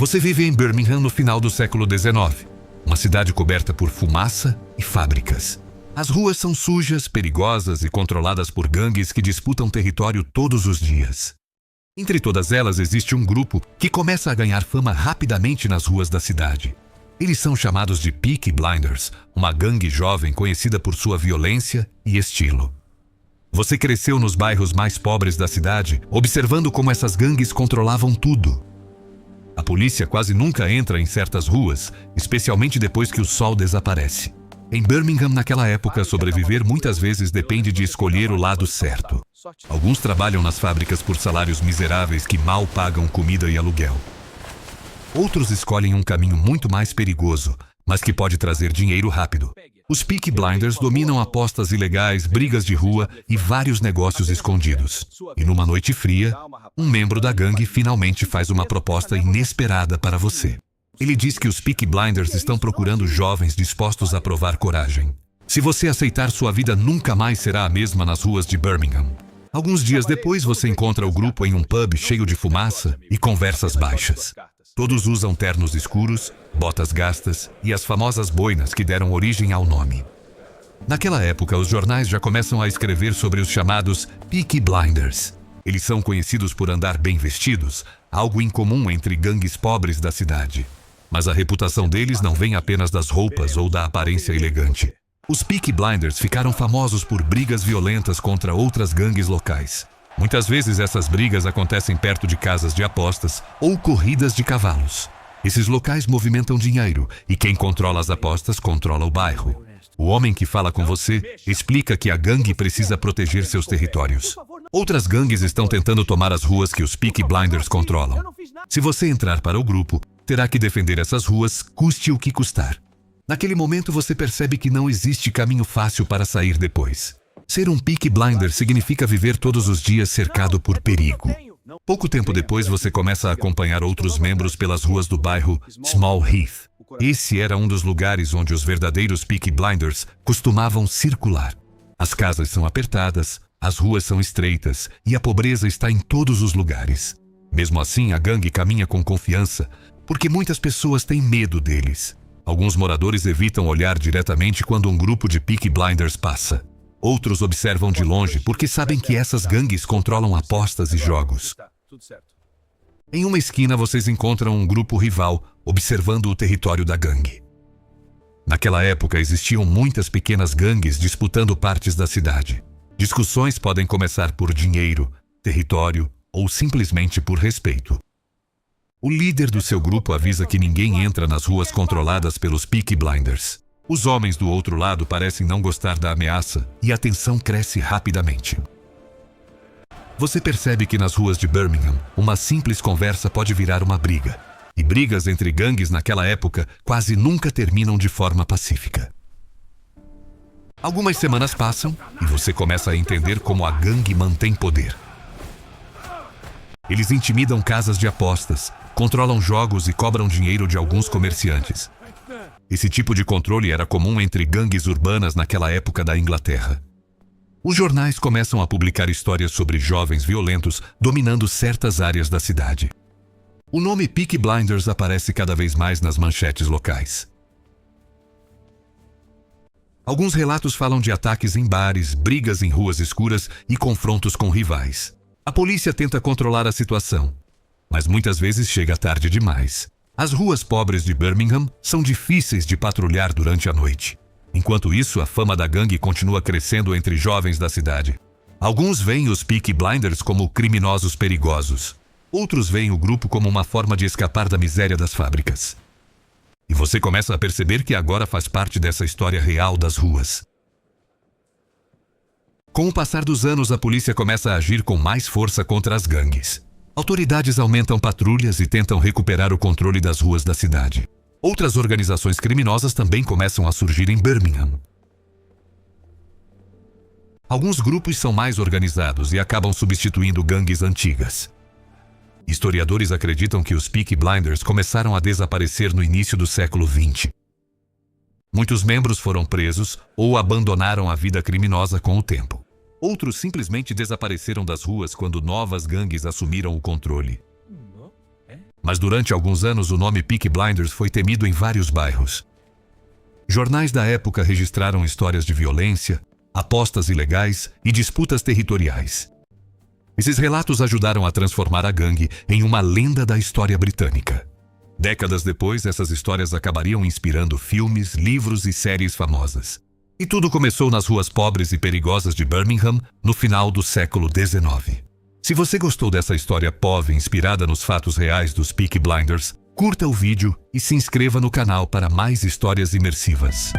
Você vive em Birmingham no final do século XIX, uma cidade coberta por fumaça e fábricas. As ruas são sujas, perigosas e controladas por gangues que disputam território todos os dias. Entre todas elas existe um grupo que começa a ganhar fama rapidamente nas ruas da cidade. Eles são chamados de Peaky Blinders, uma gangue jovem conhecida por sua violência e estilo. Você cresceu nos bairros mais pobres da cidade, observando como essas gangues controlavam tudo. A polícia quase nunca entra em certas ruas, especialmente depois que o sol desaparece. Em Birmingham, naquela época, sobreviver muitas vezes depende de escolher o lado certo. Alguns trabalham nas fábricas por salários miseráveis que mal pagam comida e aluguel. Outros escolhem um caminho muito mais perigoso, mas que pode trazer dinheiro rápido. Os Peaky Blinders dominam apostas ilegais, brigas de rua e vários negócios escondidos. E numa noite fria, um membro da gangue finalmente faz uma proposta inesperada para você. Ele diz que os Peaky Blinders estão procurando jovens dispostos a provar coragem. Se você aceitar, sua vida nunca mais será a mesma nas ruas de Birmingham. Alguns dias depois, você encontra o grupo em um pub cheio de fumaça e conversas baixas. Todos usam ternos escuros, botas gastas e as famosas boinas que deram origem ao nome. Naquela época, os jornais já começam a escrever sobre os chamados Peaky Blinders. Eles são conhecidos por andar bem vestidos, algo incomum entre gangues pobres da cidade. Mas a reputação deles não vem apenas das roupas ou da aparência elegante. Os Peaky Blinders ficaram famosos por brigas violentas contra outras gangues locais. Muitas vezes essas brigas acontecem perto de casas de apostas ou corridas de cavalos. Esses locais movimentam dinheiro e quem controla as apostas controla o bairro. O homem que fala com você explica que a gangue precisa proteger seus territórios. Outras gangues estão tentando tomar as ruas que os Peaky Blinders controlam. Se você entrar para o grupo, terá que defender essas ruas, custe o que custar. Naquele momento você percebe que não existe caminho fácil para sair depois. Ser um Peaky Blinder significa viver todos os dias cercado por perigo. Pouco tempo depois você começa a acompanhar outros membros pelas ruas do bairro Small Heath. Esse era um dos lugares onde os verdadeiros Peaky Blinders costumavam circular. As casas são apertadas, as ruas são estreitas e a pobreza está em todos os lugares. Mesmo assim, a gangue caminha com confiança, porque muitas pessoas têm medo deles. Alguns moradores evitam olhar diretamente quando um grupo de Peaky Blinders passa. Outros observam de longe porque sabem que essas gangues controlam apostas e jogos. Em uma esquina vocês encontram um grupo rival observando o território da gangue. Naquela época existiam muitas pequenas gangues disputando partes da cidade. Discussões podem começar por dinheiro, território ou simplesmente por respeito. O líder do seu grupo avisa que ninguém entra nas ruas controladas pelos Peaky Blinders. Os homens do outro lado parecem não gostar da ameaça e a tensão cresce rapidamente. Você percebe que nas ruas de Birmingham, uma simples conversa pode virar uma briga. E brigas entre gangues naquela época quase nunca terminam de forma pacífica. Algumas semanas passam e você começa a entender como a gangue mantém poder. Eles intimidam casas de apostas, controlam jogos e cobram dinheiro de alguns comerciantes. Esse tipo de controle era comum entre gangues urbanas naquela época da Inglaterra. Os jornais começam a publicar histórias sobre jovens violentos dominando certas áreas da cidade. O nome Peaky Blinders aparece cada vez mais nas manchetes locais. Alguns relatos falam de ataques em bares, brigas em ruas escuras e confrontos com rivais. A polícia tenta controlar a situação, mas muitas vezes chega tarde demais. As ruas pobres de Birmingham são difíceis de patrulhar durante a noite. Enquanto isso, a fama da gangue continua crescendo entre jovens da cidade. Alguns veem os Peaky Blinders como criminosos perigosos. Outros veem o grupo como uma forma de escapar da miséria das fábricas. E você começa a perceber que agora faz parte dessa história real das ruas. Com o passar dos anos, a polícia começa a agir com mais força contra as gangues. Autoridades aumentam patrulhas e tentam recuperar o controle das ruas da cidade. Outras organizações criminosas também começam a surgir em Birmingham. Alguns grupos são mais organizados e acabam substituindo gangues antigas. Historiadores acreditam que os Peaky Blinders começaram a desaparecer no início do século XX. Muitos membros foram presos ou abandonaram a vida criminosa com o tempo. Outros simplesmente desapareceram das ruas quando novas gangues assumiram o controle. mas durante alguns anos o nome Peaky Blinders foi temido em vários bairros. Jornais da época registraram histórias de violência, apostas ilegais e disputas territoriais. Esses relatos ajudaram a transformar a gangue em uma lenda da história britânica. Décadas depois, essas histórias acabariam inspirando filmes, livros e séries famosas. E tudo começou nas ruas pobres e perigosas de Birmingham no final do século XIX. Se você gostou dessa história POV inspirada nos fatos reais dos Peaky Blinders, curta o vídeo e se inscreva no canal para mais histórias imersivas.